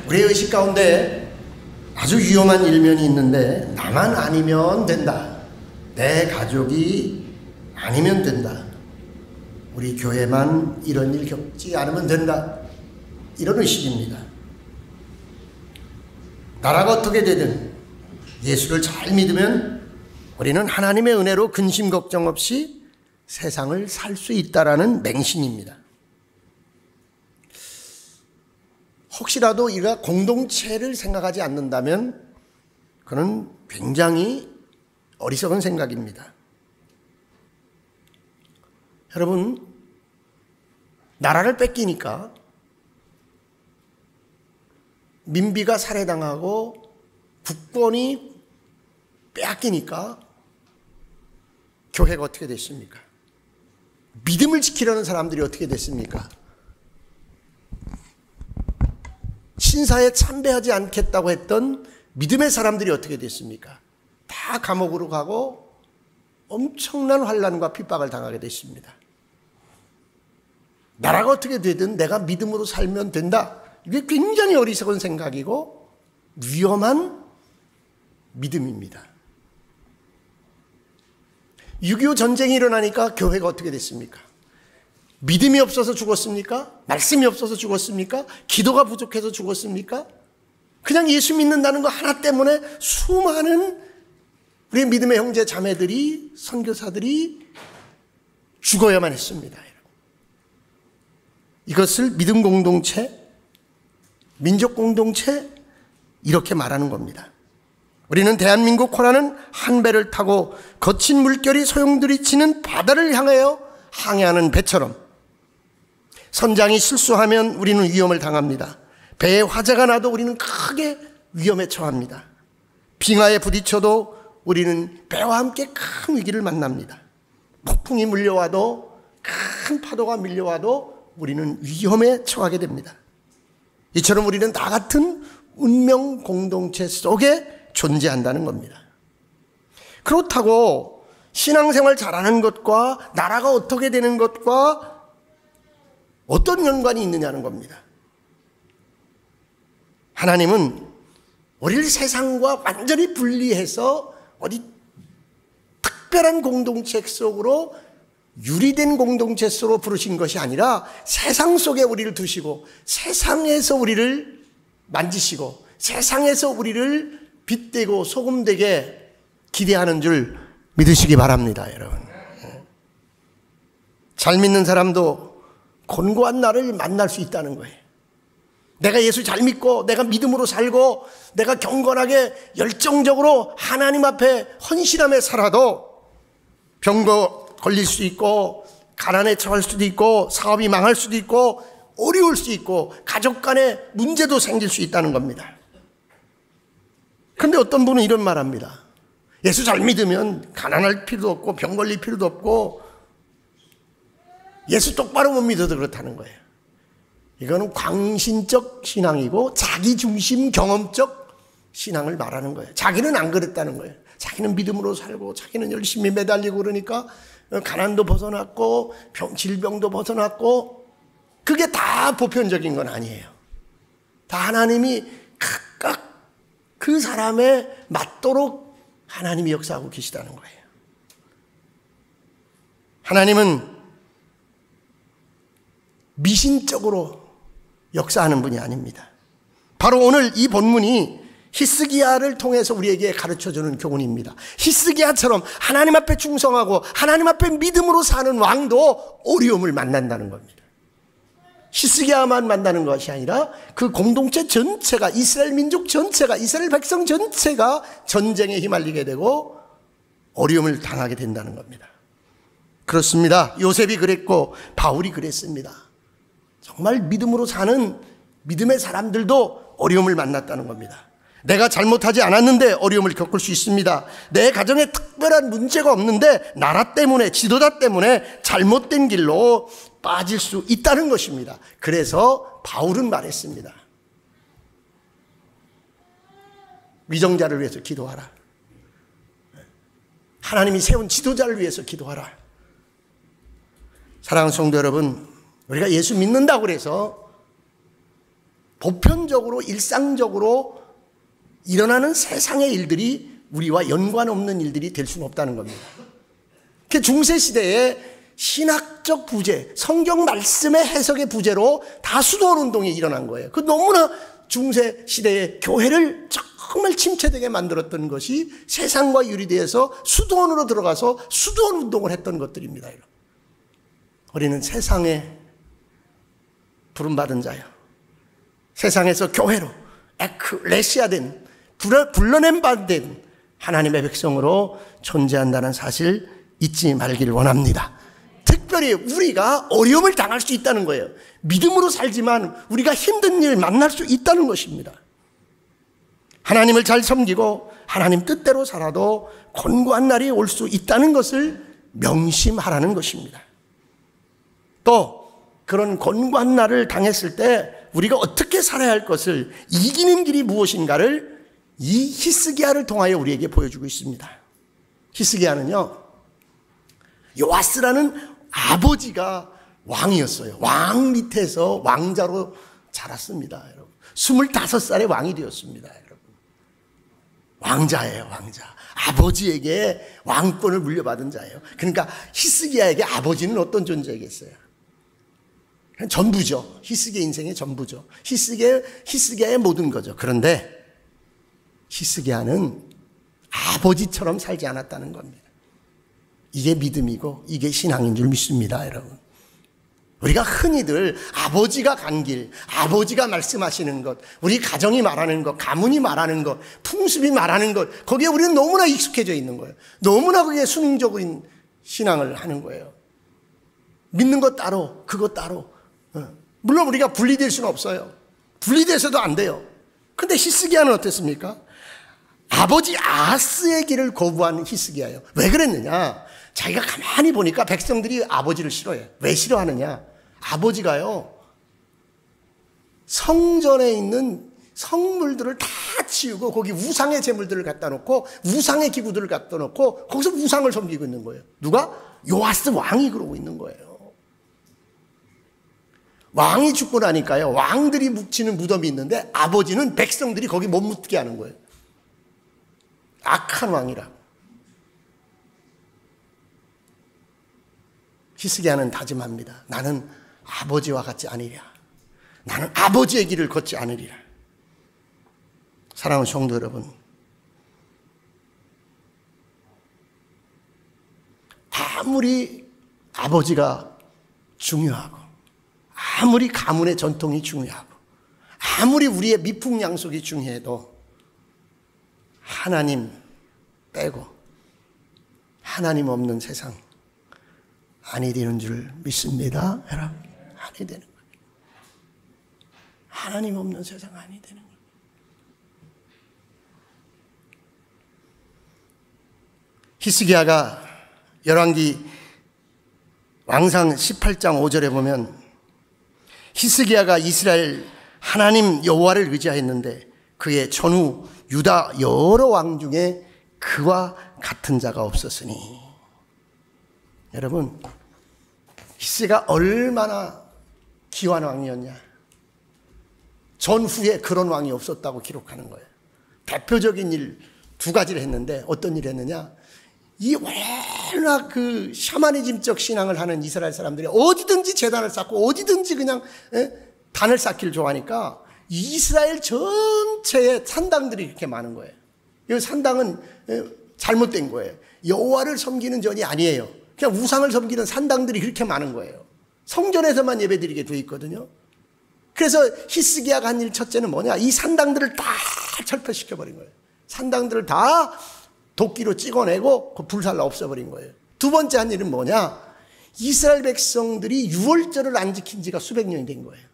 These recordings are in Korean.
우리의 의식 가운데 아주 위험한 일면이 있는데, 나만 아니면 된다, 내 가족이 아니면 된다, 우리 교회만 이런 일 겪지 않으면 된다, 이런 의식입니다. 나라가 어떻게 되든 예수를 잘 믿으면 우리는 하나님의 은혜로 근심 걱정 없이 세상을 살 수 있다라는 맹신입니다. 혹시라도 우리가 공동체를 생각하지 않는다면 그는 굉장히 어리석은 생각입니다. 여러분, 나라를 뺏기니까, 민비가 살해당하고 국권이 빼앗기니까 교회가 어떻게 됐습니까? 믿음을 지키려는 사람들이 어떻게 됐습니까? 신사에 참배하지 않겠다고 했던 믿음의 사람들이 어떻게 됐습니까? 다 감옥으로 가고 엄청난 환난과 핍박을 당하게 됐습니다. 나라가 어떻게 되든 내가 믿음으로 살면 된다. 이게 굉장히 어리석은 생각이고 위험한 믿음입니다. 6.25 전쟁이 일어나니까 교회가 어떻게 됐습니까? 믿음이 없어서 죽었습니까? 말씀이 없어서 죽었습니까? 기도가 부족해서 죽었습니까? 그냥 예수 믿는다는 거 하나 때문에 수많은 우리 믿음의 형제 자매들이, 선교사들이 죽어야만 했습니다. 이것을 믿음 공동체, 민족 공동체, 이렇게 말하는 겁니다. 우리는 대한민국 호라는 한 배를 타고 거친 물결이 소용돌이치는 바다를 향하여 항해하는 배처럼, 선장이 실수하면 우리는 위험을 당합니다. 배에 화재가 나도 우리는 크게 위험에 처합니다. 빙하에 부딪혀도 우리는 배와 함께 큰 위기를 만납니다. 폭풍이 물려와도, 큰 파도가 밀려와도 우리는 위험에 처하게 됩니다. 이처럼 우리는 다 같은 운명 공동체 속에 존재한다는 겁니다. 그렇다고 신앙생활 잘하는 것과 나라가 어떻게 되는 것과 어떤 연관이 있느냐는 겁니다. 하나님은 우리를 세상과 완전히 분리해서 어디 특별한 공동체 속으로, 유리된 공동체 속으로 부르신 것이 아니라 세상 속에 우리를 두시고 세상에서 우리를 만지시고 세상에서 우리를 빛되고 소금되게 기대하는 줄 믿으시기 바랍니다, 여러분. 잘 믿는 사람도 곤고한 날을 만날 수 있다는 거예요. 내가 예수 잘 믿고 내가 믿음으로 살고 내가 경건하게 열정적으로 하나님 앞에 헌신하며 살아도 병거 걸릴 수 있고 가난에 처할 수도 있고 사업이 망할 수도 있고 어려울 수 있고 가족 간에 문제도 생길 수 있다는 겁니다. 그런데 어떤 분은 이런 말 합니다. 예수 잘 믿으면 가난할 필요도 없고 병 걸릴 필요도 없고 예수 똑바로 못 믿어도 그렇다는 거예요. 이거는 광신적 신앙이고 자기중심 경험적 신앙을 말하는 거예요. 자기는 안 그랬다는 거예요. 자기는 믿음으로 살고 자기는 열심히 매달리고 그러니까 가난도 벗어났고 질병도 벗어났고, 그게 다 보편적인 건 아니에요. 다 하나님이 각각 그 사람에 맞도록 하나님이 역사하고 계시다는 거예요. 하나님은 미신적으로 역사하는 분이 아닙니다. 바로 오늘 이 본문이 히스기야를 통해서 우리에게 가르쳐주는 교훈입니다. 히스기야처럼 하나님 앞에 충성하고 하나님 앞에 믿음으로 사는 왕도 어려움을 만난다는 겁니다. 히스기야만 만나는 것이 아니라 그 공동체 전체가, 이스라엘 민족 전체가, 이스라엘 백성 전체가 전쟁에 휘말리게 되고 어려움을 당하게 된다는 겁니다. 그렇습니다. 요셉이 그랬고 바울이 그랬습니다. 정말 믿음으로 사는 믿음의 사람들도 어려움을 만났다는 겁니다. 내가 잘못하지 않았는데 어려움을 겪을 수 있습니다. 내 가정에 특별한 문제가 없는데 나라 때문에, 지도자 때문에 잘못된 길로 빠질 수 있다는 것입니다. 그래서 바울은 말했습니다. 위정자를 위해서 기도하라. 하나님이 세운 지도자를 위해서 기도하라. 사랑하는 성도 여러분, 우리가 예수 믿는다고 그래서 보편적으로 일상적으로 일어나는 세상의 일들이 우리와 연관 없는 일들이 될 수는 없다는 겁니다. 그 중세시대에 신학적 부재, 성경 말씀의 해석의 부재로 다 수도원 운동이 일어난 거예요. 그 너무나 중세시대의 교회를 정말 침체되게 만들었던 것이 세상과 유리되어서 수도원으로 들어가서 수도원 운동을 했던 것들입니다. 우리는 세상에 부름받은 자요, 세상에서 교회로 에클레시아된 불러낸 바된 하나님의 백성으로 존재한다는 사실 잊지 말기를 원합니다. 특별히 우리가 어려움을 당할 수 있다는 거예요. 믿음으로 살지만 우리가 힘든 일 만날 수 있다는 것입니다. 하나님을 잘 섬기고 하나님 뜻대로 살아도 곤고한 날이 올 수 있다는 것을 명심하라는 것입니다. 또 그런 곤고한 날을 당했을 때 우리가 어떻게 살아야 할 것을, 이기는 길이 무엇인가를 이 히스기야를 통하여 우리에게 보여주고 있습니다. 히스기야는요, 요아스라는 아버지가 왕이었어요. 왕 밑에서 왕자로 자랐습니다. 여러분. 25살에 왕이 되었습니다. 여러분. 왕자예요, 왕자. 아버지에게 왕권을 물려받은 자예요. 그러니까 히스기야에게 아버지는 어떤 존재겠어요? 전부죠. 히스기야 인생의 전부죠. 히스기야의 모든 거죠. 그런데 히스기야는 아버지처럼 살지 않았다는 겁니다. 이게 믿음이고 이게 신앙인 줄 믿습니다, 여러분. 우리가 흔히들 아버지가 간 길, 아버지가 말씀하시는 것, 우리 가정이 말하는 것, 가문이 말하는 것, 풍습이 말하는 것, 거기에 우리는 너무나 익숙해져 있는 거예요. 너무나 그게 순응적인 신앙을 하는 거예요. 믿는 것 따로, 그것 따로. 물론 우리가 분리될 수는 없어요. 분리돼서도 안 돼요. 근데 히스기야는 어땠습니까? 아버지 아하스의 길을 거부한 히스기야예요. 왜 그랬느냐? 자기가 가만히 보니까 백성들이 아버지를 싫어해요. 왜 싫어하느냐? 아버지가요, 성전에 있는 성물들을 다 치우고 거기 우상의 제물들을 갖다 놓고 우상의 기구들을 갖다 놓고 거기서 우상을 섬기고 있는 거예요. 누가? 요아스 왕이 그러고 있는 거예요. 왕이 죽고 나니까요, 왕들이 묻히는 무덤이 있는데 아버지는 백성들이 거기 못 묻게 하는 거예요. 악한 왕이라. 히스기야는 다짐합니다. 나는 아버지와 같지 않으리라. 나는 아버지의 길을 걷지 않으리라. 사랑하는 성도 여러분, 아무리 아버지가 중요하고 아무리 가문의 전통이 중요하고 아무리 우리의 미풍양속이 중요해도 하나님 빼고 하나님 없는 세상 아니 되는 줄 믿습니다. 여러분, 아니 되는 거예요. 하나님 없는 세상 아니 되는 거예요. 히스기야가 열왕기 왕상 18장 5절에 보면 히스기야가 이스라엘 하나님 여호와를 의지하였는데 그의 전후 유다 여러 왕 중에 그와 같은 자가 없었으니. 여러분, 히스기야가 얼마나 기환 왕이었냐. 전후에 그런 왕이 없었다고 기록하는 거예요. 대표적인 일 두 가지를 했는데 어떤 일을 했느냐. 이 워낙 그 샤머니즘적 신앙을 하는 이스라엘 사람들이 어디든지 제단을 쌓고 어디든지 그냥 단을 쌓기를 좋아하니까 이스라엘 전체에 산당들이 이렇게 많은 거예요. 이 산당은 잘못된 거예요. 여호와를 섬기는 전이 아니에요. 그냥 우상을 섬기는 산당들이 그렇게 많은 거예요. 성전에서만 예배드리게 돼 있거든요. 그래서 히스기야가 한 일 첫째는 뭐냐, 이 산당들을 다 철폐시켜버린 거예요. 산당들을 다 도끼로 찍어내고 그 불살라 없애버린 거예요. 두 번째 한 일은 뭐냐, 이스라엘 백성들이 유월절을 안 지킨 지가 수백 년이 된 거예요.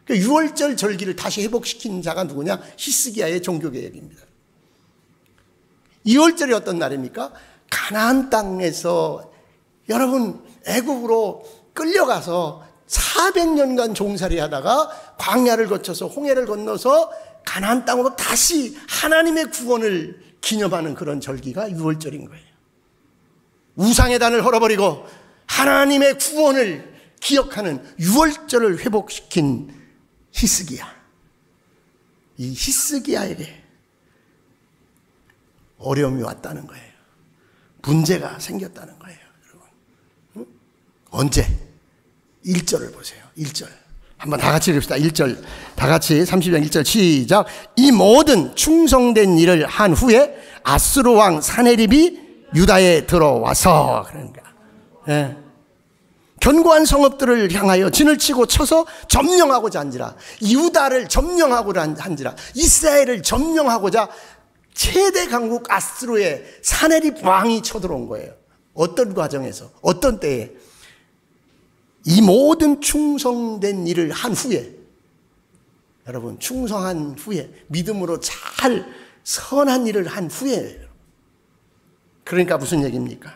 그 유월절 절기를 다시 회복시킨 자가 누구냐, 히스기야의 종교개혁입니다. 유월절이 어떤 날입니까? 가나안 땅에서 여러분 애국으로 끌려가서 400년간 종살이 하다가 광야를 거쳐서 홍해를 건너서 가나안 땅으로 다시 하나님의 구원을 기념하는 그런 절기가 유월절인 거예요. 우상의 단을 헐어버리고 하나님의 구원을 기억하는 유월절을 회복시킨 히스기야. 이 히스기야에게 어려움이 왔다는 거예요. 문제가 생겼다는 거예요, 여러분. 응? 언제? 1절을 보세요. 1절. 한번 다 같이 읽읍시다. 1절. 다 같이 30장 1절 시작. 이 모든 충성된 일을 한 후에 아수르 왕 사네립이 유다에 들어와서, 그러니까 예. 견고한 성읍들을 향하여 진을 치고 쳐서 점령하고자 한지라. 유다를 점령하고자 한지라. 이스라엘을 점령하고자 최대 강국 아수르의 사네립 왕이 쳐들어온 거예요. 어떤 과정에서, 어떤 때에? 이 모든 충성된 일을 한 후에, 여러분, 충성한 후에, 믿음으로 잘 선한 일을 한 후에. 그러니까 무슨 얘기입니까?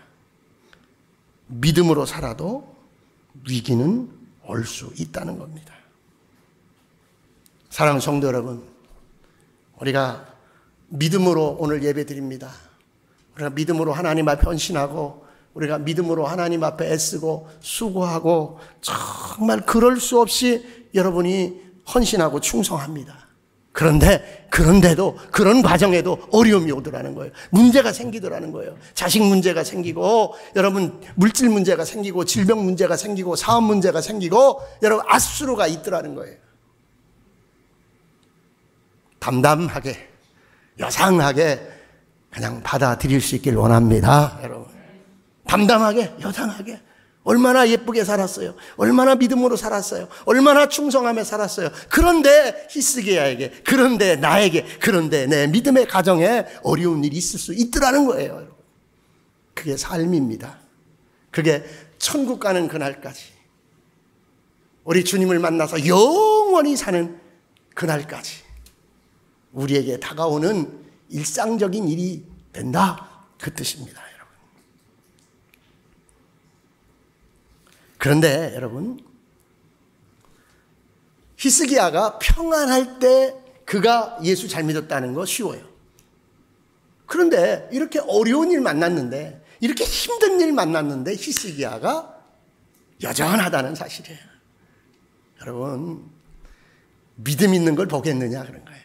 믿음으로 살아도 위기는 올 수 있다는 겁니다. 사랑하는 성도 여러분, 우리가 믿음으로 오늘 예배 드립니다. 우리가 믿음으로 하나님 앞에 헌신하고, 우리가 믿음으로 하나님 앞에 애쓰고 수고하고, 정말 그럴 수 없이 여러분이 헌신하고 충성합니다. 그런데도 그런 과정에도 어려움이 오더라는 거예요. 문제가 생기더라는 거예요. 자식 문제가 생기고, 여러분 물질 문제가 생기고, 질병 문제가 생기고, 사업 문제가 생기고, 여러분 아수르가 있더라는 거예요. 담담하게, 여상하게 그냥 받아들일 수 있길 원합니다, 여러분. 담담하게, 여상하게. 얼마나 예쁘게 살았어요. 얼마나 믿음으로 살았어요. 얼마나 충성하며 살았어요. 그런데 히스기야에게, 그런데 나에게, 그런데 내 믿음의 가정에 어려운 일이 있을 수 있더라는 거예요, 여러분. 그게 삶입니다. 그게 천국 가는 그날까지, 우리 주님을 만나서 영원히 사는 그날까지 우리에게 다가오는 일상적인 일이 된다, 그 뜻입니다, 여러분. 그런데 여러분, 히스기야가 평안할 때 그가 예수 잘 믿었다는 거 쉬워요. 그런데 이렇게 어려운 일 만났는데, 이렇게 힘든 일 만났는데 히스기야가 여전하다는 사실이에요. 여러분, 믿음 있는 걸 보겠느냐, 그런 거예요.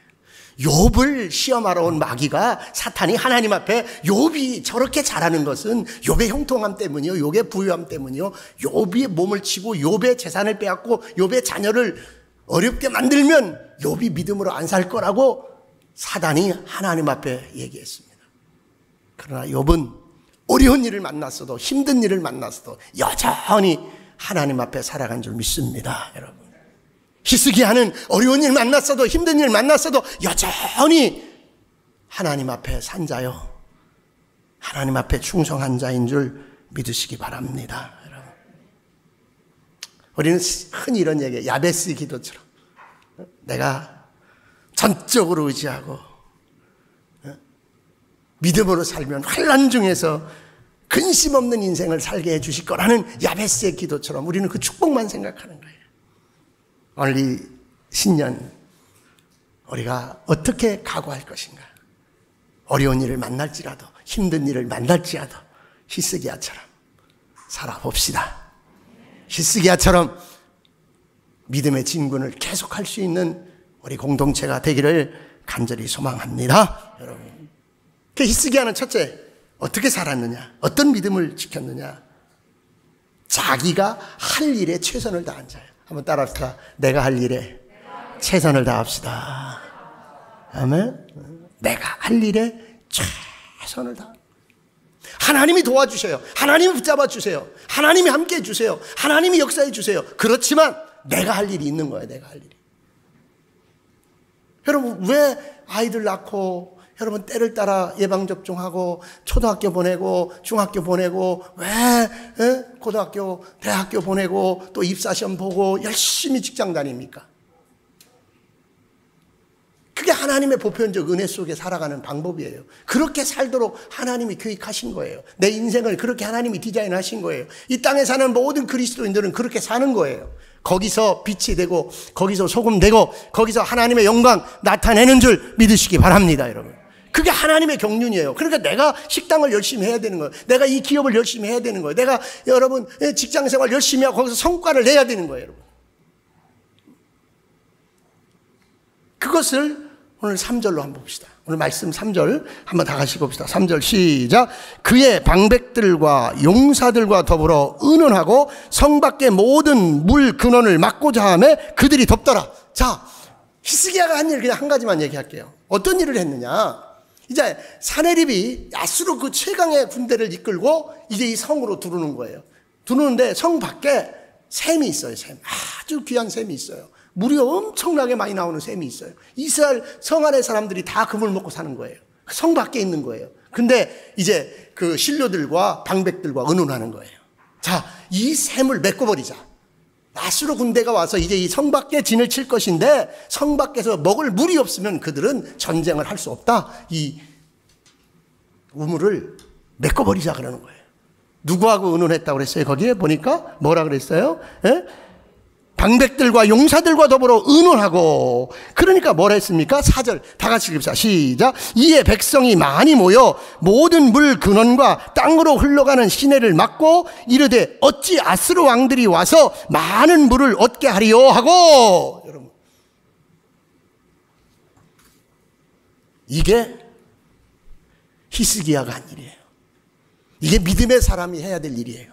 욥을 시험하러 온 마귀가, 사탄이 하나님 앞에 욥이 저렇게 잘하는 것은 욥의 형통함 때문이요, 욥의 부유함 때문이요, 욥이 몸을 치고 욥의 재산을 빼앗고 욥의 자녀를 어렵게 만들면 욥이 믿음으로 안 살 거라고 사단이 하나님 앞에 얘기했습니다. 그러나 욥은 어려운 일을 만났어도, 힘든 일을 만났어도 여전히 하나님 앞에 살아간 줄 믿습니다, 여러분. 히스기야는 어려운 일 만났어도, 힘든 일 만났어도 여전히 하나님 앞에 산 자요, 하나님 앞에 충성한 자인 줄 믿으시기 바랍니다, 여러분. 우리는 흔히 이런 얘기해요. 야베스 기도처럼 내가 전적으로 의지하고 믿음으로 살면 환난 중에서 근심 없는 인생을 살게 해주실 거라는 야베스의 기도처럼 우리는 그 축복만 생각하는 거예요. 오늘 이 신년 우리가 어떻게 각오할 것인가? 어려운 일을 만날지라도, 힘든 일을 만날지라도 히스기야처럼 살아봅시다. 히스기야처럼 믿음의 진군을 계속할 수 있는 우리 공동체가 되기를 간절히 소망합니다, 여러분. 그 히스기야는 첫째, 어떻게 살았느냐? 어떤 믿음을 지켰느냐? 자기가 할 일에 최선을 다한 자예요. 한번 따라합시다. 내가 할 일에 최선을 다합시다. 아멘. 내가 할 일에 최선을 다. 하나님이 도와주셔요. 하나님이 붙잡아 주세요. 하나님이 함께 해주세요. 하나님이 역사해 주세요. 그렇지만 내가 할 일이 있는 거예요. 내가 할 일이. 여러분, 왜 아이들 낳고, 여러분 때를 따라 예방접종하고 초등학교 보내고 중학교 보내고, 왜 고등학교 대학교 보내고 또 입사시험 보고 열심히 직장 다닙니까? 그게 하나님의 보편적 은혜 속에 살아가는 방법이에요. 그렇게 살도록 하나님이 계획하신 거예요. 내 인생을 그렇게 하나님이 디자인하신 거예요. 이 땅에 사는 모든 그리스도인들은 그렇게 사는 거예요. 거기서 빛이 되고, 거기서 소금 되고, 거기서 하나님의 영광 나타내는 줄 믿으시기 바랍니다, 여러분. 그게 하나님의 경륜이에요. 그러니까 내가 식당을 열심히 해야 되는 거예요. 내가 이 기업을 열심히 해야 되는 거예요. 내가 여러분 직장생활 열심히 하고 거기서 성과를 내야 되는 거예요, 여러분. 그것을 오늘 3절로 한번 봅시다. 오늘 말씀 3절 한번 다 같이 봅시다. 3절 시작. 그의 방백들과 용사들과 더불어 의논하고 성 밖의 모든 물 근원을 막고자 하며 그들이 덮더라. 자, 히스기야가 한 일 그냥 한 가지만 얘기할게요. 어떤 일을 했느냐. 이제 사네립이 아수르 그 최강의 군대를 이끌고 이제 이 성으로 들어오는 거예요. 들어오는데 성 밖에 샘이 있어요. 샘. 아주 귀한 샘이 있어요. 물이 엄청나게 많이 나오는 샘이 있어요. 이스라엘 성 안의 사람들이 다 그 물 먹고 사는 거예요. 성 밖에 있는 거예요. 근데 이제 그 신료들과 방백들과 의논하는 거예요. 자, 이 샘을 메꿔버리자. 아수르 군대가 와서 이제 이 성 밖에 진을 칠 것인데 성 밖에서 먹을 물이 없으면 그들은 전쟁을 할 수 없다. 이 우물을 메꿔버리자 그러는 거예요. 누구하고 의논했다고 그랬어요? 거기에 보니까 뭐라 그랬어요? 예? 방백들과 용사들과 더불어 의논하고. 그러니까 뭐라 했습니까? 4절 다 같이 읽읍시다. 시작. 이에 백성이 많이 모여 모든 물 근원과 땅으로 흘러가는 시내를 막고 이르되 어찌 아스르 왕들이 와서 많은 물을 얻게 하리요 하고. 여러분, 이게 히스기야가 한 일이에요. 이게 믿음의 사람이 해야 될 일이에요.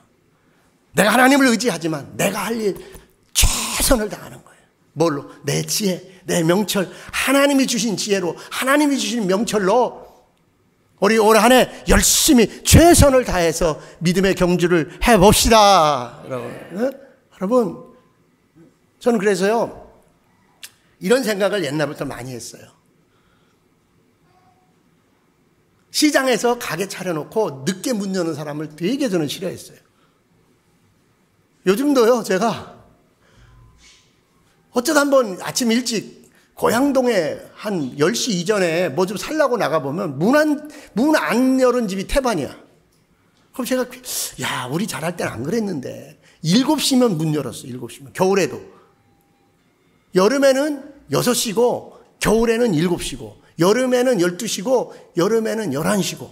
내가 하나님을 의지하지만 내가 할 일 최선을 다하는 거예요. 뭘로? 내 지혜, 내 명철, 하나님이 주신 지혜로, 하나님이 주신 명철로 우리 올 한 해 열심히 최선을 다해서 믿음의 경주를 해봅시다. 여러분, 네? 여러분, 저는 그래서요 이런 생각을 옛날부터 많이 했어요. 시장에서 가게 차려놓고 늦게 문 여는 사람을 되게 저는 싫어했어요. 요즘도요, 제가 어쩌다 한번 아침 일찍 고양동에 한 10시 이전에 뭐 좀 살라고 나가보면 문 안 열은 집이 태반이야. 그럼 제가, 야, 우리 잘할 때는 안 그랬는데. 7시면 문 열었어, 7시면. 겨울에도. 여름에는 6시고, 겨울에는 7시고, 여름에는 12시고, 여름에는 11시고.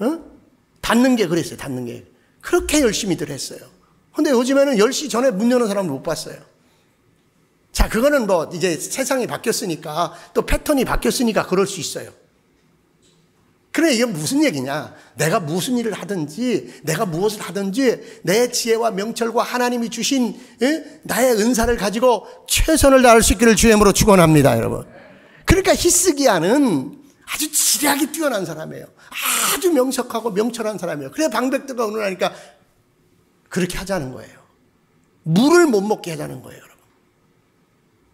응? 닫는 게 그랬어요, 닫는 게. 그렇게 열심히들 했어요. 근데 요즘에는 10시 전에 문 여는 사람을 못 봤어요. 자, 그거는 뭐 이제 세상이 바뀌었으니까 또 패턴이 바뀌었으니까 그럴 수 있어요. 그래, 이게 무슨 얘기냐? 내가 무슨 일을 하든지 내가 무엇을 하든지 내 지혜와 명철과 하나님이 주신 나의 은사를 가지고 최선을 다할 수 있기를 주의 이름으로 축원합니다, 여러분. 그러니까 히스기야는 아주 지략이 뛰어난 사람이에요. 아주 명석하고 명철한 사람이에요. 그래, 방백들과 의논하니까 그렇게 하자는 거예요. 물을 못 먹게 하자는 거예요, 여러분.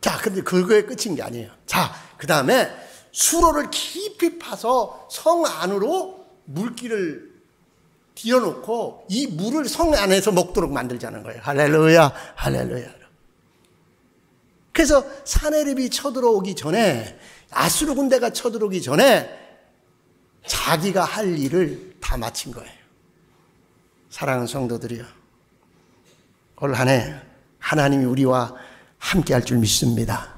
자, 근데 그거에 끝인 게 아니에요. 자, 그 다음에 수로를 깊이 파서 성 안으로 물길을 띄워놓고 이 물을 성 안에서 먹도록 만들자는 거예요. 할렐루야, 할렐루야. 그래서 사네립이 쳐들어오기 전에, 아수르 군대가 쳐들어오기 전에 자기가 할 일을 다 마친 거예요. 사랑하는 성도들이요, 올 한 해 하나님이 우리와 함께 할 줄 믿습니다.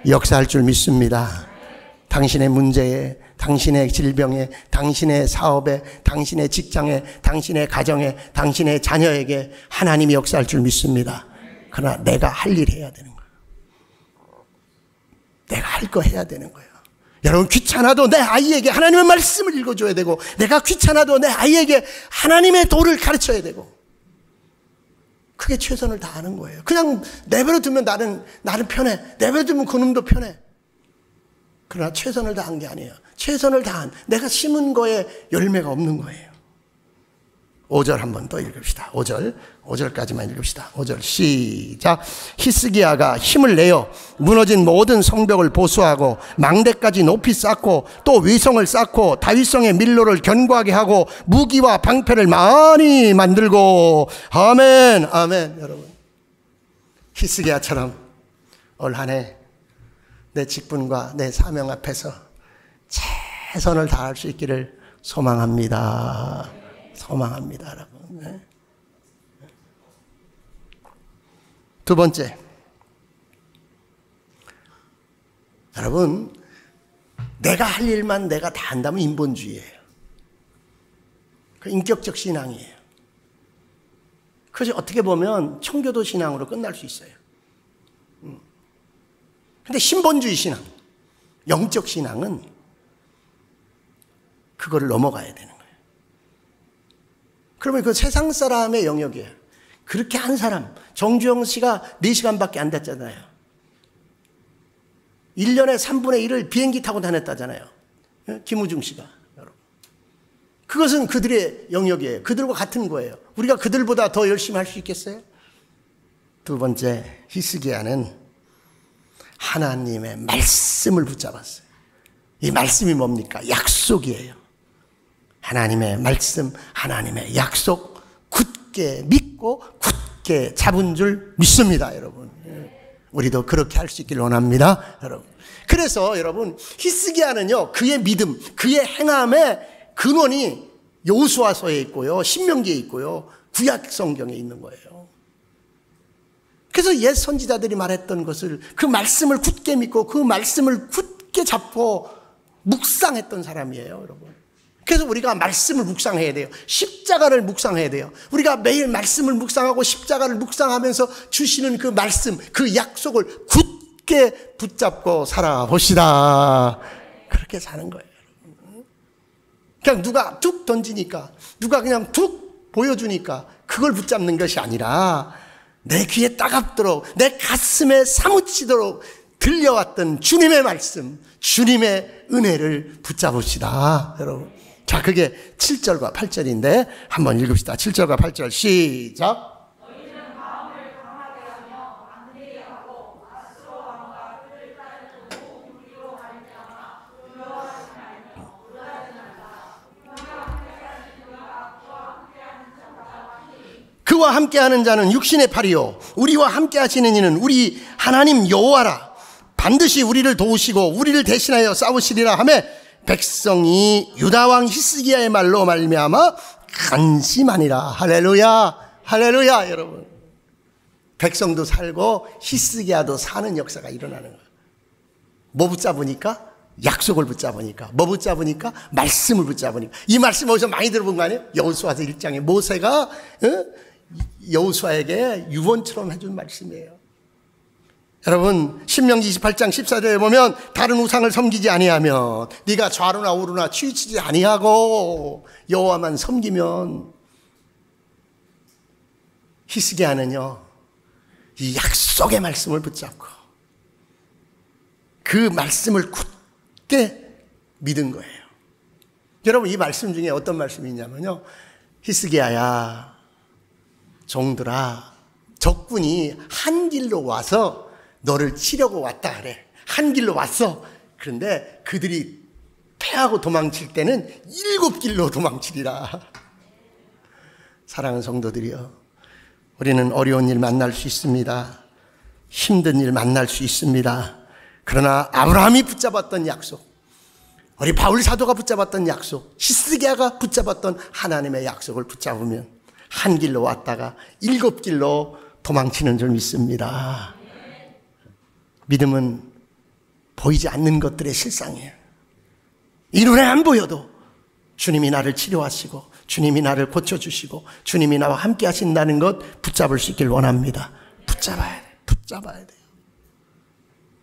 역사할 줄 믿습니다. 당신의 문제에, 당신의 질병에, 당신의 사업에, 당신의 직장에, 당신의 가정에, 당신의 자녀에게 하나님이 역사할 줄 믿습니다. 그러나 내가 할 일 해야 되는 거예요. 내가 할 거 해야 되는 거예요. 여러분, 귀찮아도 내 아이에게 하나님의 말씀을 읽어줘야 되고, 내가 귀찮아도 내 아이에게 하나님의 도를 가르쳐야 되고, 그게 최선을 다하는 거예요. 그냥 내버려 두면 나는 편해. 내버려 두면 그놈도 편해. 그러나 최선을 다한 게 아니에요. 최선을 다한, 내가 심은 거에 열매가 없는 거예요. 5절 한번 더 읽읍시다. 5절까지만 읽읍시다. 5절 시작. 히스기야가 힘을 내어 무너진 모든 성벽을 보수하고 망대까지 높이 쌓고 또 위성을 쌓고 다윗성의 밀로를 견고하게 하고 무기와 방패를 많이 만들고. 아멘, 아멘. 여러분, 히스기야처럼 올 한 해 내 직분과 내 사명 앞에서 최선을 다할 수 있기를 소망합니다. 소망합니다, 여러분. 네. 두 번째, 여러분, 내가 할 일만 내가 다 한다면 인본주의예요. 그 인격적 신앙이에요. 그것이 어떻게 보면 청교도 신앙으로 끝날 수 있어요. 근데 신본주의 신앙, 영적 신앙은 그거를 넘어가야 되는 거예요. 그러면 그 세상 사람의 영역이에요. 그렇게 한 사람, 정주영 씨가 4시간밖에 안 됐잖아요. 1년에 3분의 1을 비행기 타고 다녔다잖아요. 김우중 씨가. 여러분. 그것은 그들의 영역이에요. 그들과 같은 거예요. 우리가 그들보다 더 열심히 할 수 있겠어요? 두 번째, 히스기야는 하나님의 말씀을 붙잡았어요. 이 말씀이 뭡니까? 약속이에요. 하나님의 말씀, 하나님의 약속 굳게 믿고 굳게 잡은 줄 믿습니다, 여러분. 우리도 그렇게 할 수 있길 원합니다, 여러분. 그래서 여러분, 히스기야는요, 그의 믿음, 그의 행함의 근원이 여호수아서에 있고요, 신명기에 있고요, 구약 성경에 있는 거예요. 그래서 옛 선지자들이 말했던 것을, 그 말씀을 굳게 믿고 그 말씀을 굳게 잡고 묵상했던 사람이에요, 여러분. 그래서 우리가 말씀을 묵상해야 돼요. 십자가를 묵상해야 돼요. 우리가 매일 말씀을 묵상하고 십자가를 묵상하면서 주시는 그 말씀, 그 약속을 굳게 붙잡고 살아봅시다. 그렇게 사는 거예요. 그냥 누가 툭 던지니까, 누가 그냥 툭 보여주니까 그걸 붙잡는 것이 아니라 내 귀에 따갑도록, 내 가슴에 사무치도록 들려왔던 주님의 말씀, 주님의 은혜를 붙잡읍시다, 여러분. 자, 그게 7절과 8절인데 한번 읽읍시다. 7절과 8절 시작. 너희는 마음을 강하게 하며 안되게 하고 아스로 왕과 그를 따르는 모든 무리로 가리자마 두려워하지 말며 놀라지 말라. 그와 함께하는 자는 육신의 팔이요 우리와 함께하시는 이는 우리 하나님 여호와라. 반드시 우리를 도우시고 우리를 대신하여 싸우시리라 하며 백성이 유다왕 히스기야의 말로 말미암아 간심하니라. 할렐루야, 할렐루야. 여러분, 백성도 살고 히스기야도 사는 역사가 일어나는 거예요. 뭐 붙잡으니까? 약속을 붙잡으니까. 뭐 붙잡으니까? 말씀을 붙잡으니까. 이 말씀 어디서 많이 들어본 거 아니에요? 여호수아서 1장에 모세가 여호수아에게 유언처럼 해준 말씀이에요. 여러분, 신명기 28장 14절에 보면 다른 우상을 섬기지 아니하면, 네가 좌로나 우로나 치우치지 아니하고 여호와만 섬기면, 히스기야는요 이 약속의 말씀을 붙잡고 그 말씀을 굳게 믿은 거예요. 여러분, 이 말씀 중에 어떤 말씀이 있냐면요, 히스기야야, 종들아, 적군이 한 길로 와서 너를 치려고 왔다 그래. 한 길로 왔어. 그런데 그들이 패하고 도망칠 때는 7길로 도망치리라. 사랑하는 성도들이요, 우리는 어려운 일 만날 수 있습니다. 힘든 일 만날 수 있습니다. 그러나 아브라함이 붙잡았던 약속, 우리 바울 사도가 붙잡았던 약속, 히스기야가 붙잡았던 하나님의 약속을 붙잡으면 한 길로 왔다가 7길로 도망치는 줄 믿습니다. 믿음은 보이지 않는 것들의 실상이에요. 이 눈에 안 보여도 주님이 나를 치료하시고 주님이 나를 고쳐주시고 주님이 나와 함께 하신다는 것 붙잡을 수 있길 원합니다. 붙잡아야 돼요. 붙잡아야 돼요.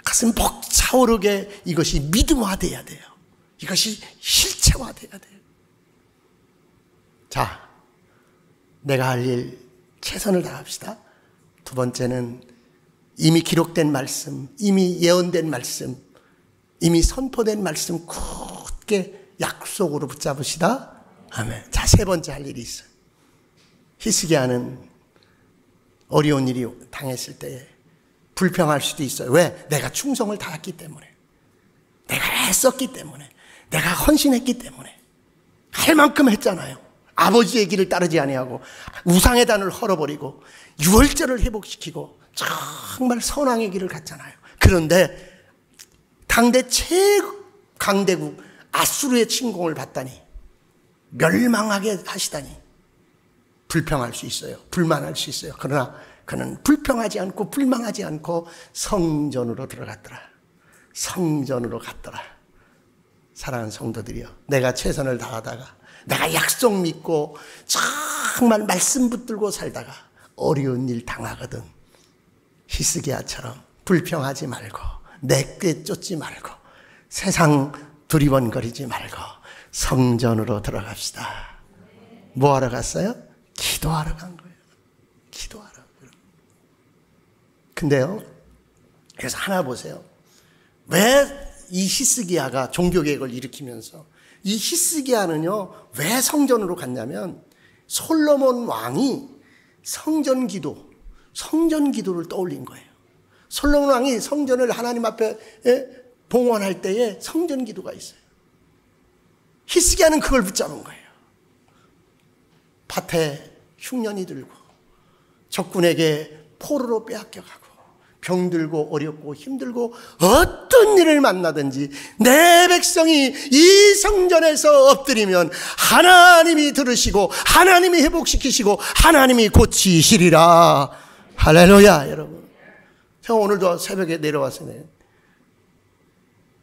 가슴 벅차오르게 이것이 믿음화돼야 돼요. 이것이 실체화돼야 돼요. 자, 내가 할 일 최선을 다합시다. 두 번째는 이미 기록된 말씀, 이미 예언된 말씀, 이미 선포된 말씀 굳게 약속으로 붙잡으시다. 아멘. 자, 세 번째 할 일이 있어요. 히스기야는 어려운 일이 당했을 때 불평할 수도 있어요. 왜? 내가 충성을 다했기 때문에, 내가 애썼기 때문에, 내가 헌신했기 때문에. 할 만큼 했잖아요. 아버지의 길을 따르지 아니하고 우상의 단을 헐어버리고 유월절을 회복시키고 정말 선왕의 길을 갔잖아요. 그런데 당대 최강대국 아수르의 침공을 받다니, 멸망하게 하시다니 불평할 수 있어요. 불만할 수 있어요. 그러나 그는 불평하지 않고 불망하지 않고 성전으로 들어갔더라. 성전으로 갔더라. 사랑하는 성도들이요, 내가 최선을 다하다가, 내가 약속 믿고 정말 말씀 붙들고 살다가 어려운 일 당하거든, 히스기야처럼 불평하지 말고 내게 쫓지 말고 세상 두리번거리지 말고 성전으로 들어갑시다. 뭐 하러 갔어요? 기도하러 간 거예요. 기도하러. 근데요, 그래서 하나 보세요. 왜 이 히스기야가 종교개혁을 일으키면서, 이 히스기야는요 왜 성전으로 갔냐면, 솔로몬 왕이 성전 기도를 떠올린 거예요. 솔로몬 왕이 성전을 하나님 앞에 봉헌할 때에 성전 기도가 있어요. 히스기야는 그걸 붙잡은 거예요. 밭에 흉년이 들고 적군에게 포로로 빼앗겨가고 병들고 어렵고 힘들고 어떤 일을 만나든지 내 백성이 이 성전에서 엎드리면 하나님이 들으시고 하나님이 회복시키시고 하나님이 고치시리라. 할렐루야. 여러분, 제가 오늘도 새벽에 내려왔어요.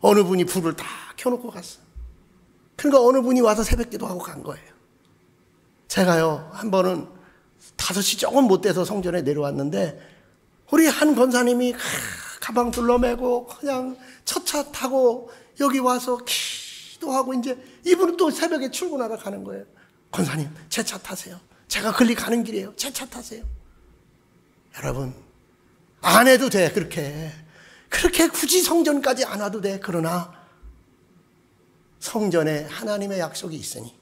어느 분이 불을 다 켜놓고 갔어. 그러니까 어느 분이 와서 새벽 기도하고 간 거예요. 제가요 한 번은 5시 조금 못 돼서 성전에 내려왔는데, 우리 한 권사님이 가방 둘러매고 그냥 첫 차 타고 여기 와서 기도하고, 이제 이분은 또 새벽에 출근하러 가는 거예요. 권사님, 제 차 타세요. 제가 걸리 가는 길이에요. 제 차 타세요. 여러분, 안 해도 돼. 그렇게 굳이 성전까지 안 와도 돼. 그러나 성전에 하나님의 약속이 있으니,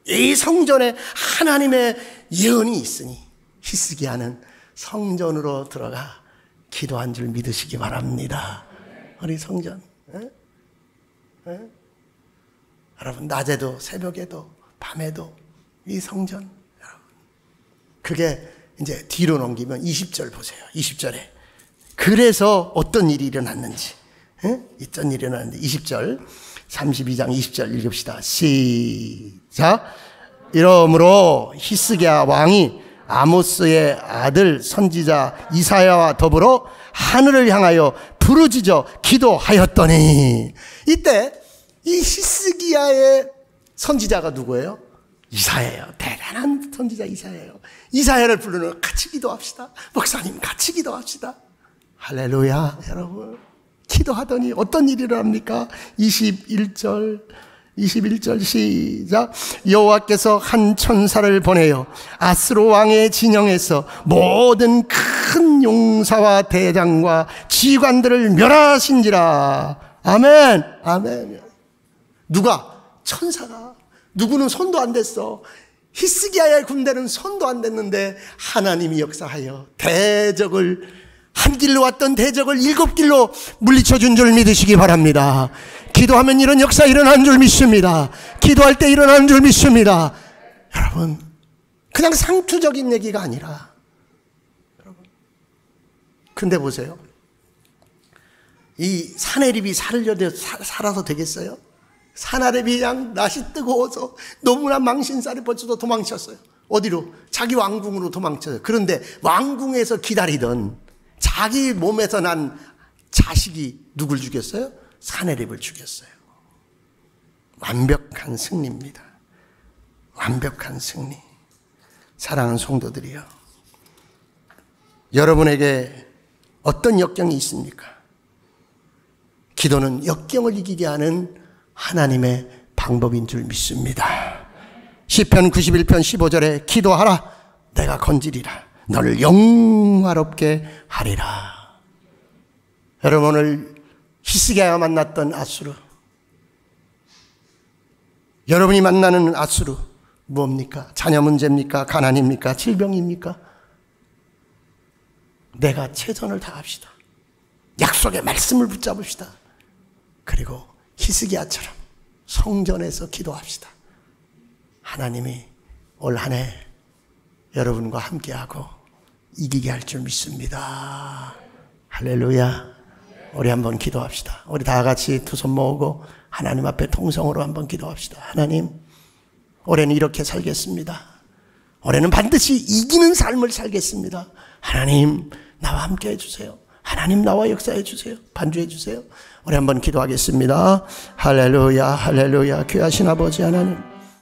이 성전에 하나님의 예언이 있으니 히스기야는 성전으로 들어가 기도한 줄 믿으시기 바랍니다. 우리 성전, 여러분, 낮에도 새벽에도 밤에도 이 성전, 여러분, 그게 이제 뒤로 넘기면 20절 보세요. 20절에 그래서 어떤 일이 일어났는지, 어떤 일이 일어났는지 20절, 32장 20절 읽읍시다. 시작. 이러므로 히스기야 왕이 아모스의 아들 선지자 이사야와 더불어 하늘을 향하여 부르짖어 기도하였더니, 이때 이 히스기야의 선지자가 누구예요? 이사야예요. 대단한 선지자 이사야예요. 이사야를 부르는, 같이 기도합시다. 목사님, 같이 기도합시다. 할렐루야. 여러분, 기도하더니 어떤 일이 일어납니까? 21절 시작. 여호와께서 한 천사를 보내어 아스로 왕의 진영에서 모든 큰 용사와 대장과 지휘관들을 멸하신지라. 아멘. 아멘. 누가? 천사가. 누구는 손도 안 댔어. 히스기야의 군대는 손도 안 댔는데 하나님이 역사하여 한 길로 왔던 대적을 7길로 물리쳐 준 줄 믿으시기 바랍니다. 기도하면 이런 역사 일어나는 줄 믿습니다. 기도할 때 일어나는 줄 믿습니다. 여러분, 그냥 상투적인 얘기가 아니라, 여러분, 근데 보세요. 이 사내립이 살아서 되겠어요? 사내립이 그냥 날씨 뜨거워서 너무나 망신살이 벌쳐서 도망쳤어요. 어디로? 자기 왕궁으로 도망쳤어요. 그런데 왕궁에서 기다리던 자기 몸에서 난 자식이 누굴 죽였어요? 사내립을 죽였어요. 완벽한 승리입니다. 완벽한 승리. 사랑하는 성도들이요, 여러분에게 어떤 역경이 있습니까? 기도는 역경을 이기게 하는 하나님의 방법인 줄 믿습니다. 시편 91편 15절에 기도하라, 내가 건지리라. 너를 영화롭게 하리라. 여러분, 오늘 히스기야가 만났던 아수르, 여러분이 만나는 아수르 뭡니까? 자녀 문제입니까? 가난입니까? 질병입니까? 내가 최선을 다합시다. 약속의 말씀을 붙잡읍시다. 그리고 히스기야처럼 성전에서 기도합시다. 하나님이 올 한 해 여러분과 함께하고 이기게 할 줄 믿습니다. 할렐루야. 우리 한번 기도합시다. 우리 다 같이 두 손 모으고 하나님 앞에 통성으로 한번 기도합시다. 하나님, 올해는 이렇게 살겠습니다. 올해는 반드시 이기는 삶을 살겠습니다. 하나님, 나와 함께 해주세요. 하나님, 나와 역사해 주세요. 반주해 주세요. 우리 한번 기도하겠습니다. 할렐루야, 할렐루야. 귀하신 아버지 하나님,